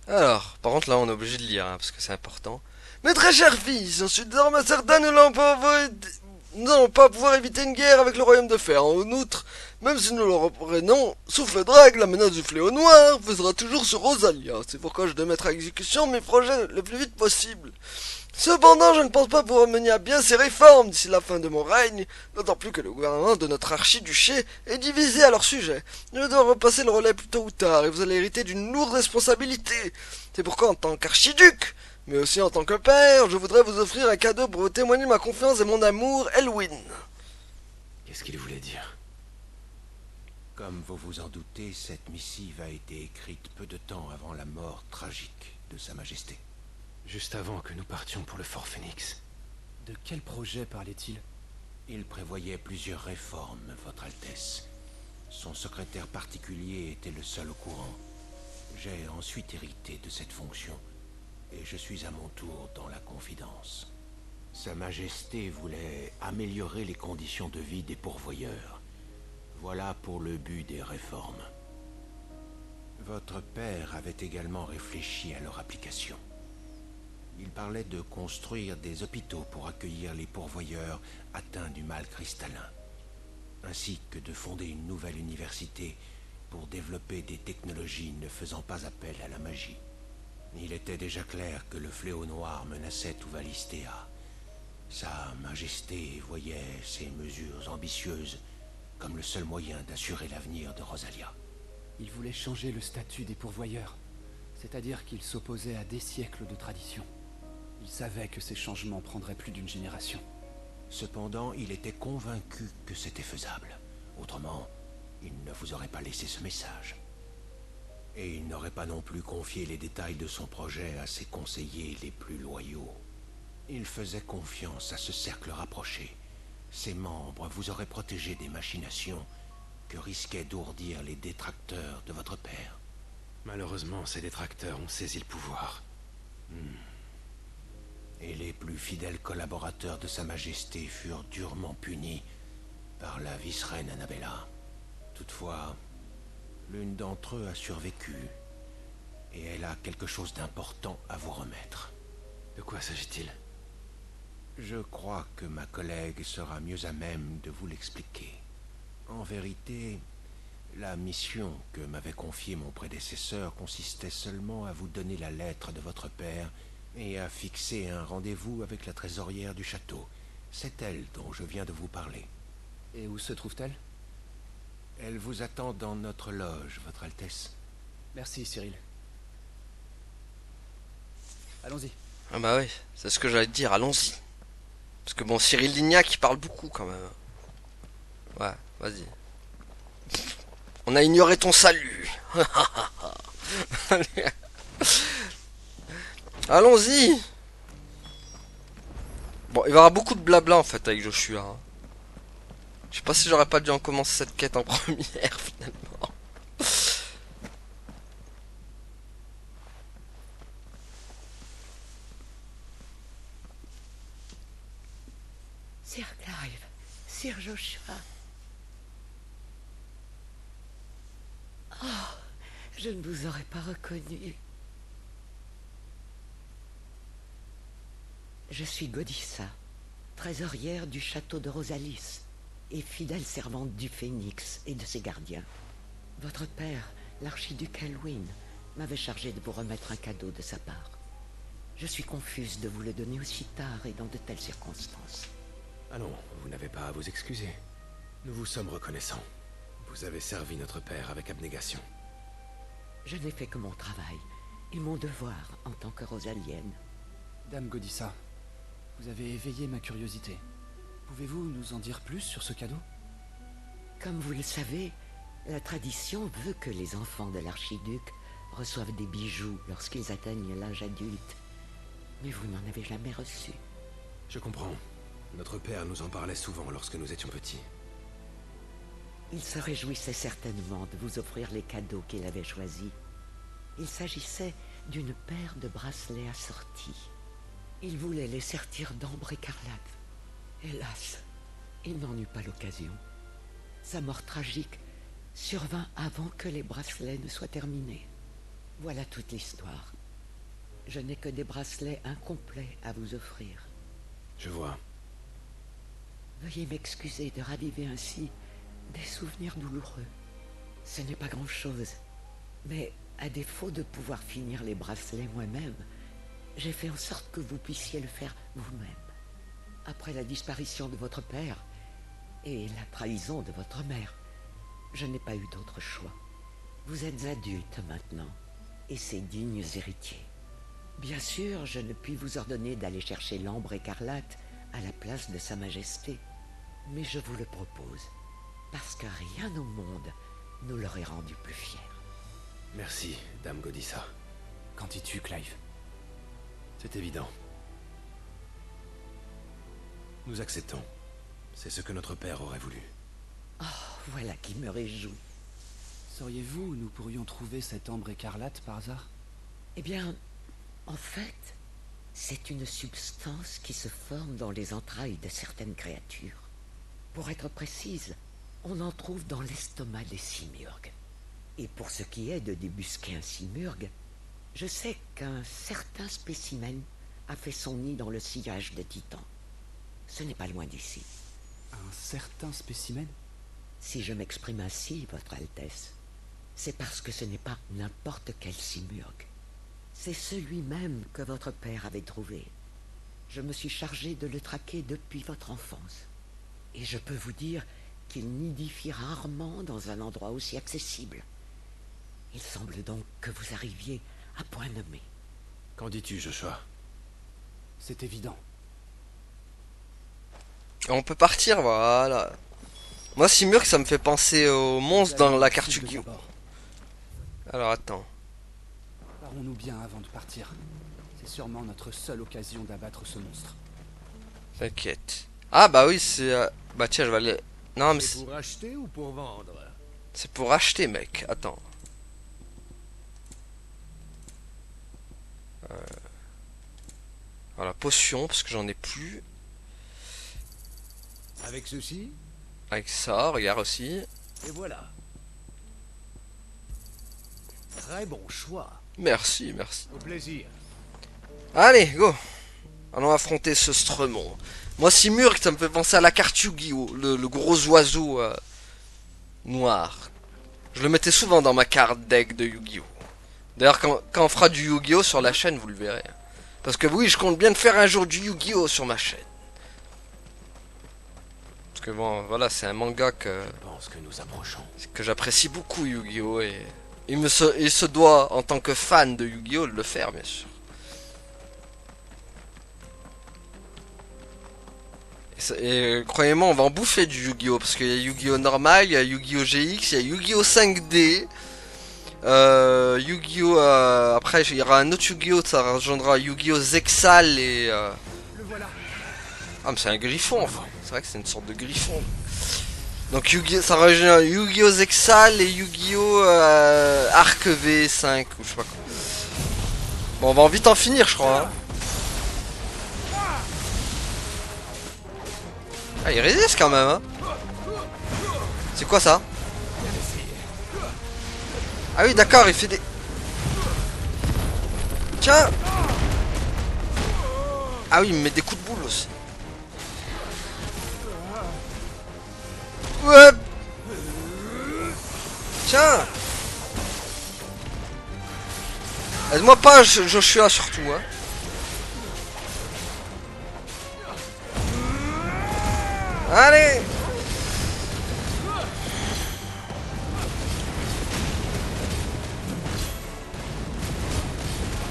Alors, par contre, là, on est obligé de lire, hein, parce que c'est important. Mes très chers fils, je suis désormais certain nous n'allons pas pouvoir éviter une guerre avec le royaume de fer. En outre, même si nous le reprenons, souffle drague, la menace du fléau noir pesera toujours sur Rosalia. C'est pourquoi je dois mettre à exécution mes projets le plus vite possible. Cependant, je ne pense pas pouvoir mener à bien ces réformes d'ici la fin de mon règne, d'autant plus que le gouvernement de notre archiduché est divisé à leur sujet. Je dois repasser le relais plus tôt ou tard, et vous allez hériter d'une lourde responsabilité. C'est pourquoi, en tant qu'archiduc, mais aussi en tant que père, je voudrais vous offrir un cadeau pour vous témoigner ma confiance et mon amour, Elwyn. Qu'est-ce qu'il voulait dire? Comme vous vous en doutez, cette missive a été écrite peu de temps avant la mort tragique de Sa Majesté. Juste avant que nous partions pour le Fort Phoenix. De quel projet parlait-il? Il prévoyait plusieurs réformes, Votre Altesse. Son secrétaire particulier était le seul au courant. J'ai ensuite hérité de cette fonction, et je suis à mon tour dans la confidence. Sa Majesté voulait améliorer les conditions de vie des pourvoyeurs. Voilà pour le but des réformes. Votre père avait également réfléchi à leur application. Il parlait de construire des hôpitaux pour accueillir les pourvoyeurs atteints du mal cristallin, ainsi que de fonder une nouvelle université pour développer des technologies ne faisant pas appel à la magie. Il était déjà clair que le fléau noir menaçait tout Valistea. Sa Majesté voyait ces mesures ambitieuses comme le seul moyen d'assurer l'avenir de Rosalia. Il voulait changer le statut des pourvoyeurs, c'est-à-dire qu'il s'opposait à des siècles de tradition. Il savait que ces changements prendraient plus d'une génération. Cependant, il était convaincu que c'était faisable. Autrement, il ne vous aurait pas laissé ce message. Et il n'aurait pas non plus confié les détails de son projet à ses conseillers les plus loyaux. Il faisait confiance à ce cercle rapproché. Ses membres vous auraient protégé des machinations que risquaient d'ourdir les détracteurs de votre père. Malheureusement, ces détracteurs ont saisi le pouvoir. Et les plus fidèles collaborateurs de Sa Majesté furent durement punis par la vice-reine Annabella. Toutefois, l'une d'entre eux a survécu, et elle a quelque chose d'important à vous remettre. De quoi s'agit-il? Je crois que ma collègue sera mieux à même de vous l'expliquer. En vérité, la mission que m'avait confiée mon prédécesseur consistait seulement à vous donner la lettre de votre père et à fixer un rendez-vous avec la trésorière du château. C'est elle dont je viens de vous parler. Et où se trouve-t-elle? Elle vous attend dans notre loge, Votre Altesse. Merci, Cyril. Allons-y. Ah bah oui, c'est ce que j'allais te dire, allons-y. Parce que bon, Cyril Lignac, il parle beaucoup quand même. Ouais, vas-y. On a ignoré ton salut. Allons-y. Bon, il va y avoir beaucoup de blabla en fait avec Joshua. Hein. Je sais pas si j'aurais pas dû en commencer cette quête en première finalement. Sir Clive, Sir Joshua. Oh, je ne vous aurais pas reconnu. Je suis Godissa, trésorière du château de Rosalis et fidèle servante du Phénix et de ses gardiens. Votre père, l'archiduc Elwyn, m'avait chargé de vous remettre un cadeau de sa part. Je suis confuse de vous le donner aussi tard et dans de telles circonstances. Allons, vous n'avez pas à vous excuser. Nous vous sommes reconnaissants. Vous avez servi notre père avec abnégation. Je n'ai fait que mon travail et mon devoir en tant que rosalienne. Dame Godissa, vous avez éveillé ma curiosité. Pouvez-vous nous en dire plus sur ce cadeau? Comme vous le savez, la tradition veut que les enfants de l'archiduc reçoivent des bijoux lorsqu'ils atteignent l'âge adulte. Mais vous n'en avez jamais reçu. Je comprends. Notre père nous en parlait souvent lorsque nous étions petits. Il se réjouissait certainement de vous offrir les cadeaux qu'il avait choisis. Il s'agissait d'une paire de bracelets assortis. Il voulait les sertir d'ambre écarlate. Hélas, il n'en eut pas l'occasion. Sa mort tragique survint avant que les bracelets ne soient terminés. Voilà toute l'histoire. Je n'ai que des bracelets incomplets à vous offrir. Je vois. Veuillez m'excuser de raviver ainsi des souvenirs douloureux. Ce n'est pas grand-chose, mais à défaut de pouvoir finir les bracelets moi-même, j'ai fait en sorte que vous puissiez le faire vous-même. Après la disparition de votre père et la trahison de votre mère, je n'ai pas eu d'autre choix. Vous êtes adulte maintenant, et ces dignes héritiers. Bien sûr, je ne puis vous ordonner d'aller chercher l'ambre écarlate à la place de Sa Majesté, mais je vous le propose, parce que rien au monde nous l'aurait rendu plus fier. Merci, Dame Godissa. Qu'en dis-tu, Clive? C'est évident. Nous acceptons. C'est ce que notre père aurait voulu. Oh, voilà qui me réjouit. Sauriez-vous où nous pourrions trouver cette ambre écarlate par hasard? Eh bien, en fait, c'est une substance qui se forme dans les entrailles de certaines créatures. Pour être précise, on en trouve dans l'estomac des simurgues. Et pour ce qui est de débusquer un simurgue, je sais qu'un certain spécimen a fait son nid dans le sillage de Titan. Ce n'est pas loin d'ici. Un certain spécimen? Si je m'exprime ainsi, Votre Altesse, c'est parce que ce n'est pas n'importe quel simurgue. C'est celui même que votre père avait trouvé. Je me suis chargé de le traquer depuis votre enfance. Et je peux vous dire qu'il nidifie rarement dans un endroit aussi accessible. Il semble donc que vous arriviez à point nommé. Qu'en dis-tu, Joshua? C'est évident. On peut partir, voilà. Moi, Simurgh, ça me fait penser aux monstres dans la carte Yu-Gi-Oh! Alors, attends. Parons-nous bien avant de partir. C'est sûrement notre seule occasion d'abattre ce monstre. T'inquiète. Ah, bah oui, c'est... Bah tiens, je vais aller... Non, mais C'est pour acheter ou pour vendre? c'est pour acheter, mec. Attends. Voilà, potion, parce que j'en ai plus. Avec ceci? Avec ça, regarde aussi. Et voilà. Très bon choix. Merci, merci. Au plaisir. Allez, go. Allons affronter ce Stremon. Moi, Simurgh, ça me fait penser à la carte Yu-Gi-Oh! Le gros oiseau noir. Je le mettais souvent dans ma carte deck de Yu-Gi-Oh! D'ailleurs, quand on fera du Yu-Gi-Oh! Sur la chaîne, vous le verrez. Parce que oui, je compte bien de faire un jour du Yu-Gi-Oh! Sur ma chaîne. Parce que bon, voilà, c'est un manga Je pense que nous approchons. que j'apprécie beaucoup, Yu-Gi-Oh! Et il se doit, en tant que fan de Yu-Gi-Oh! De le faire, bien sûr. Et croyez-moi, on va en bouffer du Yu-Gi-Oh! Parce qu'il y a Yu-Gi-Oh! Normal, il y a Yu-Gi-Oh! GX, il y a Yu-Gi-Oh! 5D. Yu-Gi-Oh! Après, il y aura un autre Yu-Gi-Oh! Ça rejoindra Yu-Gi-Oh! Zexal et... Le voilà. Ah, mais c'est un griffon, enfin. C'est vrai que c'est une sorte de griffon. Donc Yu-Gi-Oh! Ça rejoint Yu-Gi-Oh! Zexal et Yu-Gi-Oh! Arc V5 ou je sais pas quoi. Bon, on va vite en finir, je crois. Hein. Ah, il résiste quand même, hein. C'est quoi ça? Ah oui, d'accord, il fait des... Tiens. Ah oui, il me met des coups de boule aussi. Ouais. Tiens. Aide-moi pas, Joshua, surtout, hein. Allez.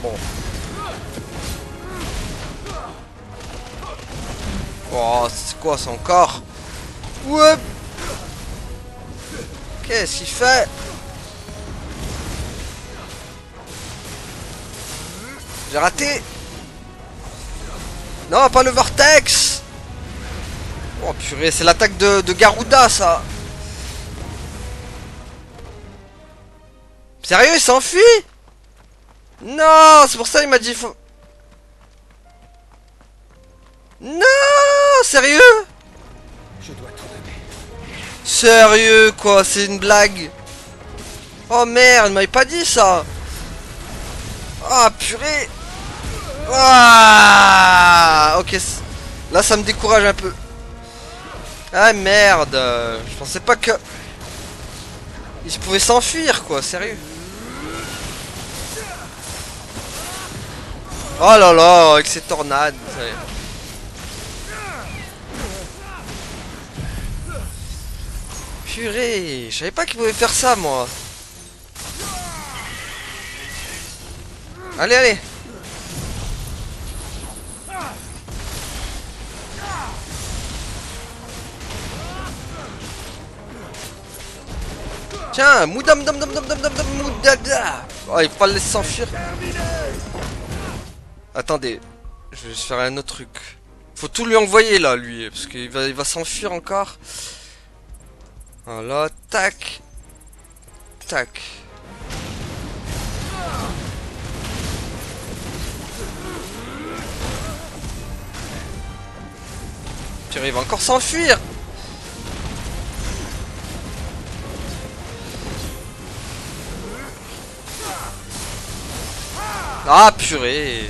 Bon. Oh, c'est quoi ça encore? Ouais. Qu'est-ce qu'il fait? J'ai raté. Non, pas le vortex. Oh purée, c'est l'attaque de Garuda ça. Sérieux, il s'enfuit? Non, c'est pour ça il m'a dit faut... Non, sérieux? Je dois tout donner. Sérieux quoi, c'est une blague. Oh merde, il m'avait pas dit ça. Ah purée. Ah, ok, là ça me décourage un peu. Ah merde, je pensais pas que... Il pouvait s'enfuir quoi, sérieux. Oh là là, avec ces tornades. Purée, je savais pas qu'il pouvait faire ça moi. Allez, allez. Tiens, moudam dam dam dam dam dam dam moudada. Oh, il faut pas le laisser s'enfuir. Attendez, je vais juste faire un autre truc. Faut tout lui envoyer là, lui, parce qu'il va s'enfuir encore. Voilà, tac. Tac. Tiens, il va encore s'enfuir. Ah purée.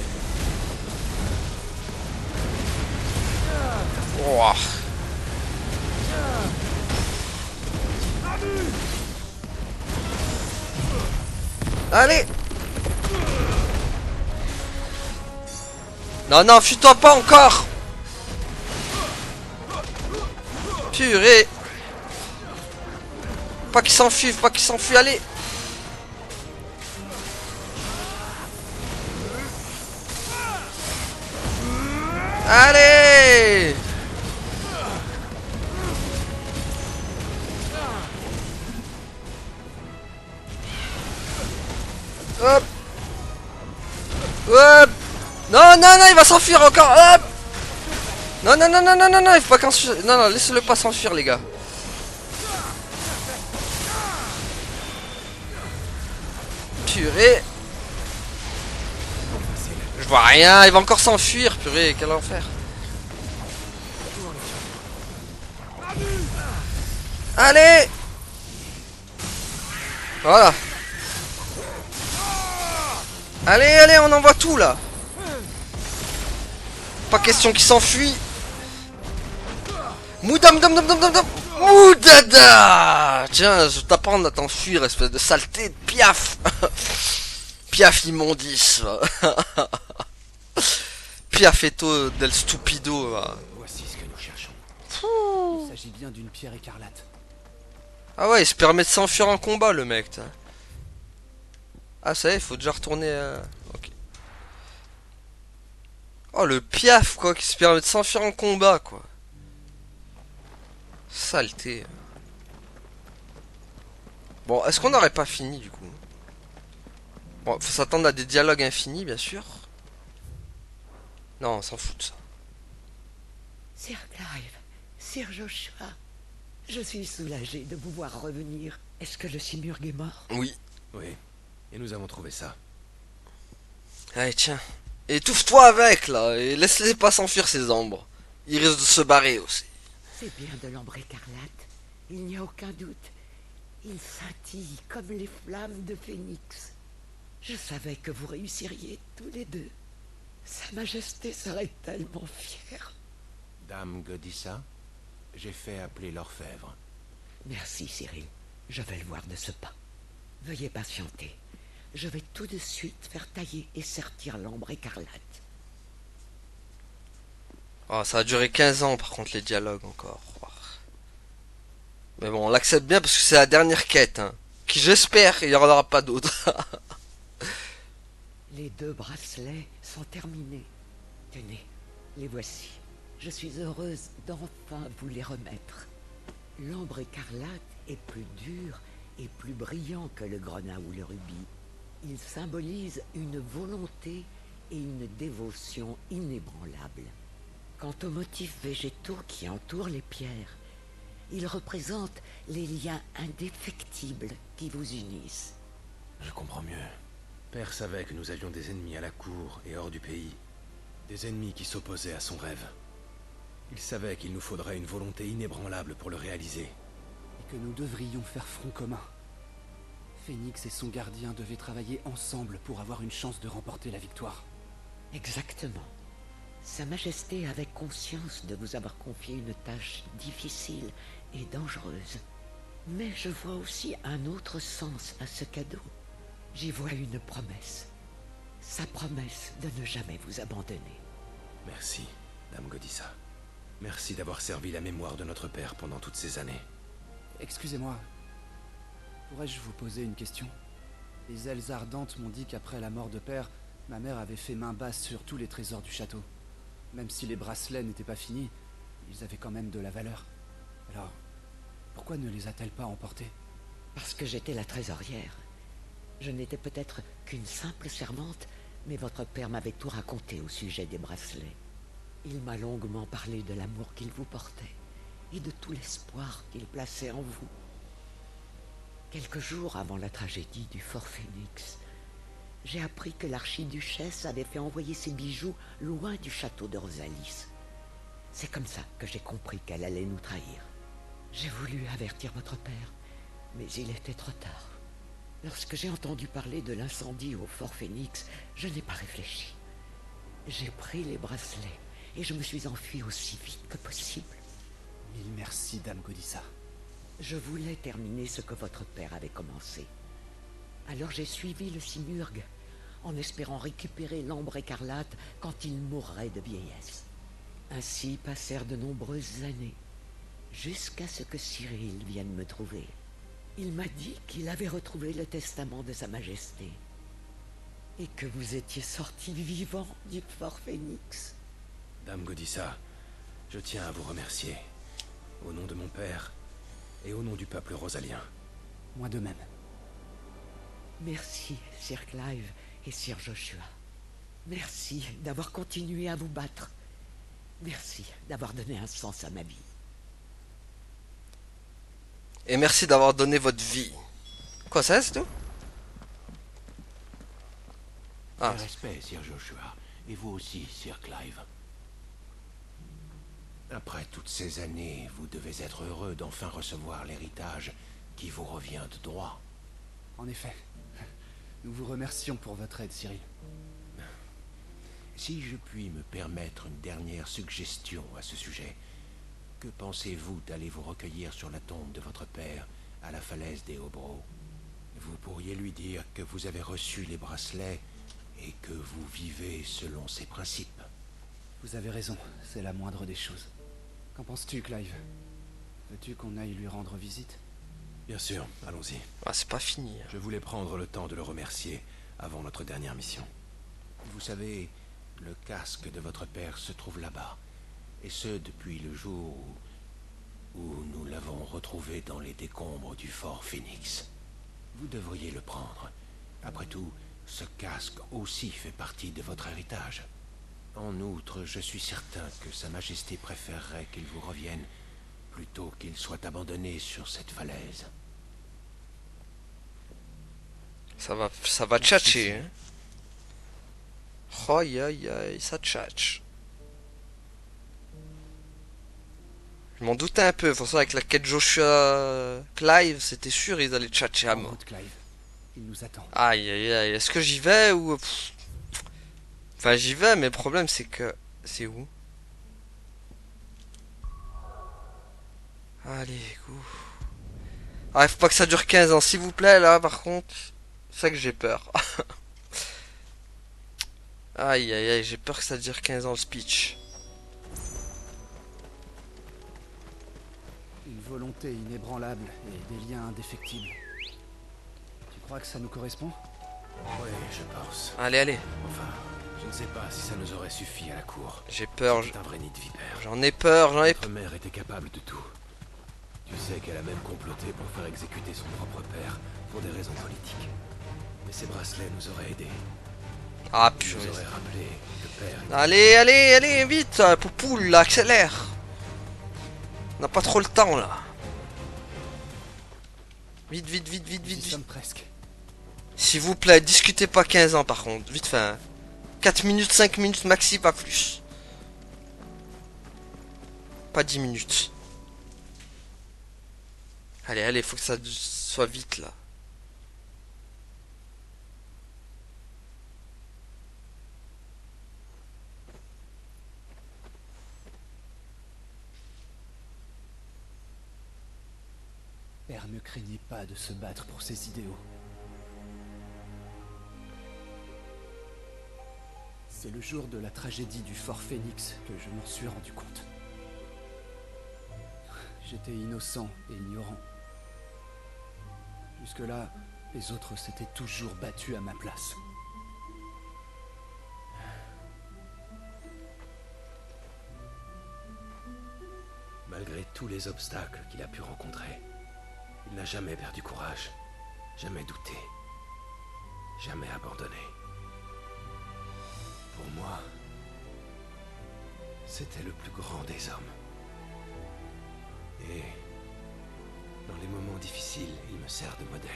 Ouah. Allez. Non, non, fuis-toi pas encore. Purée. Pas qu'il s'enfuit, pas qu'il s'enfuit, allez. Allez. Hop. Hop. Non, non, non, il va s'enfuir encore. Hop. Non, non, non, non, non, non, non, il faut pas qu'en... Non, non, laissez-le pas s'enfuir, les gars. Purée. Je vois rien, il va encore s'enfuir, purée, quel enfer. Allez. Voilà. Allez, allez, on envoie tout, là. Pas question qu'il s'enfuit. Moudam dam dam dam dam dam. Moudada. Tiens, je t'apprends à t'enfuir, espèce de saleté de piaf. Piaf immondice. Piafetto del stupido. Voici ce que nous cherchons. Il s'agit bien d'une pierre écarlate. Ah ouais, il se permet de s'enfuir en combat, le mec. Ah ça y est, il faut déjà retourner... Ok. Oh, le piaf, quoi, qui se permet de s'enfuir en combat, quoi. Saleté. Bon, est-ce qu'on n'aurait pas fini, du coup? Bon, faut s'attendre à des dialogues infinis, bien sûr. Non, on s'en fout de ça. Sir Clive, Sir Joshua, je suis soulagé de vous voir revenir. Est-ce que le Simurgh est mort? Oui. Oui, et nous avons trouvé ça. Allez, tiens. Étouffe-toi avec, là, et laisse-les pas s'enfuir, ces ombres. Ils risquent de se barrer, aussi. C'est bien de l'ambre écarlate, il n'y a aucun doute. Il scintille comme les flammes de Phénix. Je savais que vous réussiriez tous les deux. Sa Majesté serait tellement fière. Dame Godissa, j'ai fait appeler l'orfèvre. Merci, Cyril. Je vais le voir de ce pas. Veuillez patienter. Je vais tout de suite faire tailler et sertir l'ambre écarlate. Oh, ça a duré 15 ans, par contre, les dialogues, encore. Oh. Mais bon, on l'accepte bien, parce que c'est la dernière quête, hein. Qui, j'espère, il n'y en aura pas d'autres. Les 2 bracelets sont terminés. Tenez, les voici. Je suis heureuse d'enfin vous les remettre. L'ambre écarlate est plus dur et plus brillant que le grenat ou le rubis. Il symbolise une volonté et une dévotion inébranlables. Quant aux motifs végétaux qui entourent les pierres, ils représentent les liens indéfectibles qui vous unissent. Je comprends mieux. Père savait que nous avions des ennemis à la cour et hors du pays. Des ennemis qui s'opposaient à son rêve. Il savait qu'il nous faudrait une volonté inébranlable pour le réaliser. Et que nous devrions faire front commun. Phénix et son gardien devaient travailler ensemble pour avoir une chance de remporter la victoire. Exactement. Sa Majesté avait conscience de vous avoir confié une tâche difficile et dangereuse. Mais je vois aussi un autre sens à ce cadeau. J'y vois une promesse. Sa promesse de ne jamais vous abandonner. Merci, Dame Godissa. Merci d'avoir servi la mémoire de notre père pendant toutes ces années. Excusez-moi. Pourrais-je vous poser une question? Les ailes ardentes m'ont dit qu'après la mort de père, ma mère avait fait main basse sur tous les trésors du château. Même si les bracelets n'étaient pas finis, ils avaient quand même de la valeur. Alors, pourquoi ne les a-t-elle pas emportés? Parce que j'étais la trésorière. Je n'étais peut-être qu'une simple servante, mais votre père m'avait tout raconté au sujet des bracelets. Il m'a longuement parlé de l'amour qu'il vous portait et de tout l'espoir qu'il plaçait en vous. Quelques jours avant la tragédie du Fort Phénix, j'ai appris que l'archiduchesse avait fait envoyer ses bijoux loin du château de Rosalis. C'est comme ça que j'ai compris qu'elle allait nous trahir. J'ai voulu avertir votre père, mais il était trop tard. Lorsque j'ai entendu parler de l'incendie au Fort Phénix, je n'ai pas réfléchi. J'ai pris les bracelets et je me suis enfui aussi vite que possible. Mille merci, Dame Godissa. Je voulais terminer ce que votre père avait commencé. Alors j'ai suivi le Simurgue, en espérant récupérer l'ambre écarlate quand il mourrait de vieillesse. Ainsi passèrent de nombreuses années, jusqu'à ce que Cyril vienne me trouver. Il m'a dit qu'il avait retrouvé le testament de Sa Majesté, et que vous étiez sorti vivant du Fort Phénix. Dame Godissa, je tiens à vous remercier, au nom de mon père et au nom du peuple rosalien. Moi de même. Merci, Sir Clive et Sir Joshua. Merci d'avoir continué à vous battre. Merci d'avoir donné un sens à ma vie. Et merci d'avoir donné votre vie. Quoi, ça, c'est tout? Ah. Respect, Sir Joshua. Et vous aussi, Sir Clive. Après toutes ces années, vous devez être heureux d'enfin recevoir l'héritage qui vous revient de droit. En effet. Nous vous remercions pour votre aide, Cyril. Si je puis me permettre une dernière suggestion à ce sujet, que pensez-vous d'aller vous recueillir sur la tombe de votre père à la falaise des Hobros? Vous pourriez lui dire que vous avez reçu les bracelets et que vous vivez selon ses principes. Vous avez raison, c'est la moindre des choses. Qu'en penses-tu, Clive? Veux-tu qu'on aille lui rendre visite? Bien sûr, allons-y. Ah, c'est pas fini. Je voulais prendre le temps de le remercier avant notre dernière mission. Vous savez, le casque de votre père se trouve là-bas. Et ce, depuis le jour où nous l'avons retrouvé dans les décombres du Fort Phénix. Vous devriez le prendre. Après tout, ce casque aussi fait partie de votre héritage. En outre, je suis certain que Sa Majesté préférerait qu'il vous revienne plutôt qu'il soit abandonné sur cette falaise. Ça va tchatcher. Hein. Aïe aïe aïe, ça tchatche. Je m'en doutais un peu, pour ça avec la quête Joshua Clive, c'était sûr ils allaient tchatcher à mort. Clive, il nous attend. Aïe aïe aïe, est-ce que j'y vais ou... Enfin j'y vais, mais le problème c'est que... C'est où? Allez, go. Ah, il faut pas que ça dure 15 ans, s'il vous plaît, là, par contre. C'est ça que j'ai peur. Aïe, aïe, aïe, j'ai peur que ça dure 15 ans, le speech. Une volonté inébranlable et des liens indéfectibles. Tu crois que ça nous correspond? Oui, je pense. Allez, allez. Enfin, je ne sais pas si ça nous aurait suffi à la cour. J'ai peur. C'est un vrai nid de vipère. J'en ai peur, j'en ai peur. Notre mère était capable de tout. Tu sais qu'elle a même comploté pour faire exécuter son propre père pour des raisons politiques. Mais ces bracelets nous auraient aidés. Ah Il purée. nous aurait rappelé que père... Allez, allez, allez, vite, Poupoule, là, accélère. On n'a pas trop le temps, là. Vite, vite, vite, vite, Nous vite, y vite. sommes presque. S'il vous plaît, discutez pas 15 ans, par contre. Vite fait, hein. 4 minutes, 5 minutes maxi, pas plus. Pas 10 minutes. Allez, allez, faut que ça soit vite, là. Père ne craignait pas de se battre pour ses idéaux. C'est le jour de la tragédie du Fort Phoenix que je m'en suis rendu compte. J'étais innocent et ignorant. Jusque-là, les autres s'étaient toujours battus à ma place. Malgré tous les obstacles qu'il a pu rencontrer, il n'a jamais perdu courage, jamais douté, jamais abandonné. Pour moi, c'était le plus grand des hommes. Et dans les moments difficiles, il me sert de modèle.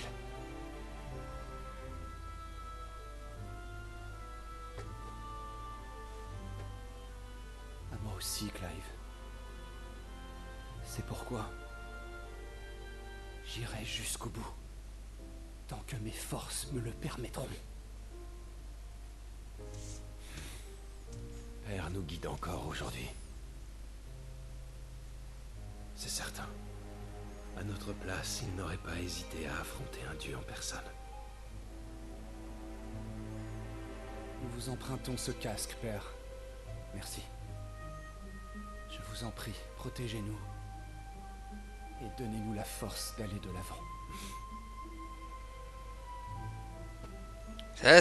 À moi aussi, Clive. C'est pourquoi j'irai jusqu'au bout, tant que mes forces me le permettront. Père nous guide encore aujourd'hui. C'est certain. À notre place, il n'aurait pas hésité à affronter un dieu en personne. Nous vous empruntons ce casque, Père. Merci. Je vous en prie, protégez-nous. Et donnez-nous la force d'aller de l'avant.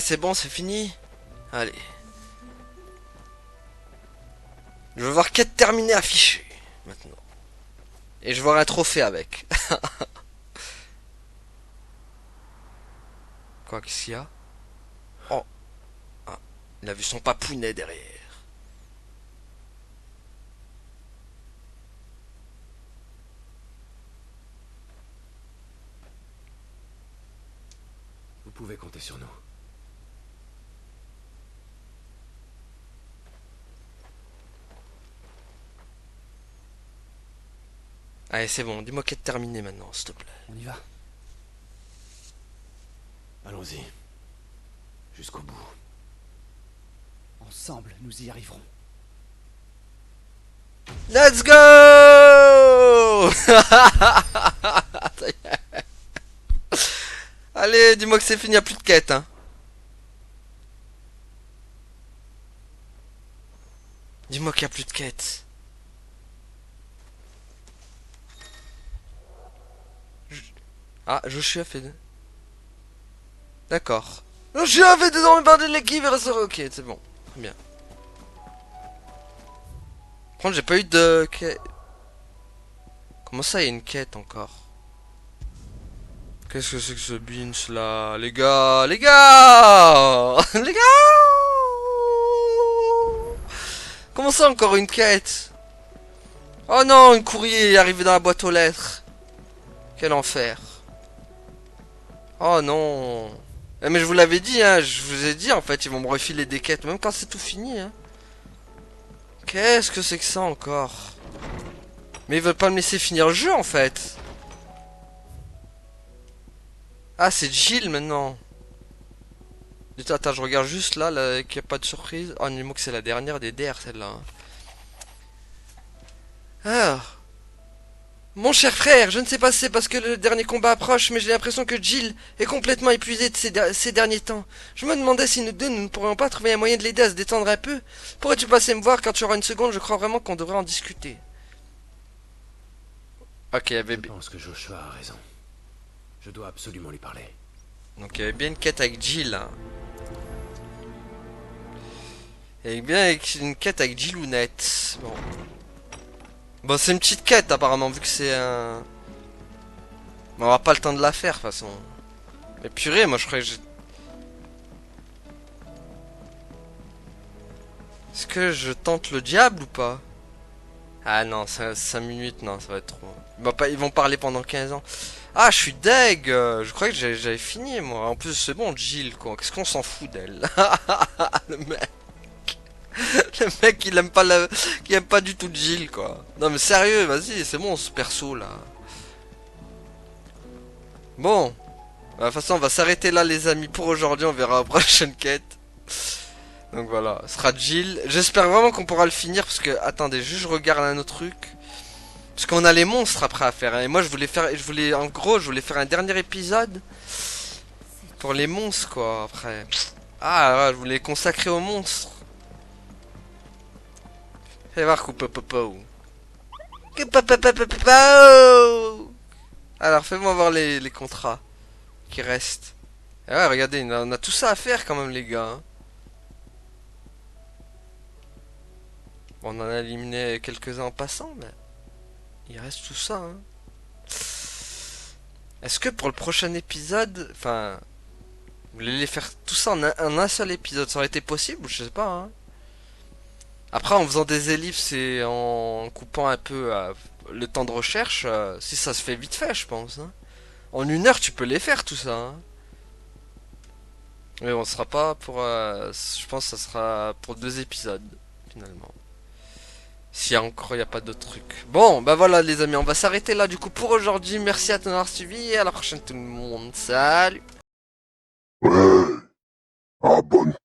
C'est bon, c'est fini. Allez. Je veux voir quête terminée affichée. Maintenant. Et je veux voir un trophée avec. Quoi, qu'est-ce qu'il y a? Oh. Ah, il a vu son papounet derrière. Vous pouvez compter sur nous. Allez, c'est bon, dis-moi quête terminée maintenant, s'il te plaît. On y va. Allons-y. Jusqu'au bout. Ensemble, nous y arriverons. Let's go. Ça y est. Allez, dis-moi que c'est fini, y a plus de quête, hein. Dis-moi qu'il y a plus de quête. Ah, Joshua fait... D'accord. Joshua fait désormais partie de l'équipe et restera... Ok, c'est bon. Très bien. Par contre, j'ai pas eu de... Comment ça, il y a une quête encore? Qu'est-ce que c'est que ce binge là? Les gars! Les gars! Les gars! Comment ça, encore une quête? Oh non, un courrier est arrivé dans la boîte aux lettres. Quel enfer. Oh non. Eh, mais je vous l'avais dit, hein, je vous ai dit en fait, ils vont me refiler des quêtes, même quand c'est tout fini. Hein. Qu'est-ce que c'est que ça encore? Mais ils veulent pas me laisser finir le jeu en fait. Ah, c'est Jill maintenant. Attends, je regarde juste là, qu'il n'y a pas de surprise. Oh, dis-moi que c'est la dernière des DR celle-là. Alors. Mon cher frère, je ne sais pas si c'est parce que le dernier combat approche, mais j'ai l'impression que Jill est complètement épuisée de ces derniers temps. Je me demandais si nous deux, nous ne pourrions pas trouver un moyen de l'aider à se détendre un peu. Pourrais-tu passer me voir quand tu auras une seconde? Je crois vraiment qu'on devrait en discuter. Ok, il y avait... Je pense que Joshua a raison. Je dois absolument lui parler. Donc il y avait bien une quête avec Jill. Hein. Il y avait bien une quête avec Jill ou Net. Bon. Bon, c'est une petite quête apparemment, vu que c'est un... On aura pas le temps de la faire, de toute façon. Mais purée, moi je croyais que j'ai... Est-ce que je tente le diable ou pas? Ah non, 5 minutes, non, ça va être trop. Ils vont parler pendant 15 ans. Ah, je suis deg. Je croyais que j'avais fini, moi. En plus, c'est bon, Jill, quoi. Qu'est-ce qu'on s'en fout d'elle? Le mec. Le mec, il aime pas il aime pas du tout Jill, quoi. Non, mais sérieux, vas-y, c'est bon, ce perso, là. Bon. De toute façon, on va s'arrêter là, les amis, pour aujourd'hui. On verra la prochaine quête. Donc voilà, ce sera Jill. J'espère vraiment qu'on pourra le finir, parce que, attendez, juste je regarde un autre truc. Parce qu'on a les monstres après à faire. Hein. Et moi, en gros, je voulais faire un dernier épisode pour les monstres, quoi, après. Ah, je voulais consacrer aux monstres. Fais voir, coupe-popo. Alors, fais-moi voir les contrats qui restent. Et ouais, regardez, on a tout ça à faire quand même, les gars. Hein. Bon, on en a éliminé quelques-uns en passant, mais il reste tout ça. Hein. Est-ce que pour le prochain épisode, enfin, vous voulez les faire tout ça en un seul épisode, ça aurait été possible? Je sais pas. Hein. Après, en faisant des ellipses et en coupant un peu le temps de recherche, si ça se fait vite fait, je pense. Hein. En 1 heure, tu peux les faire tout ça. Hein. Mais on sera pas pour. Je pense que ça sera pour 2 épisodes finalement. Si encore il n'y a pas d'autres trucs. Bon, bah voilà les amis, on va s'arrêter là du coup pour aujourd'hui. Merci à tous d'avoir suivi et à la prochaine tout le monde. Salut. Ouais, abonne-toi.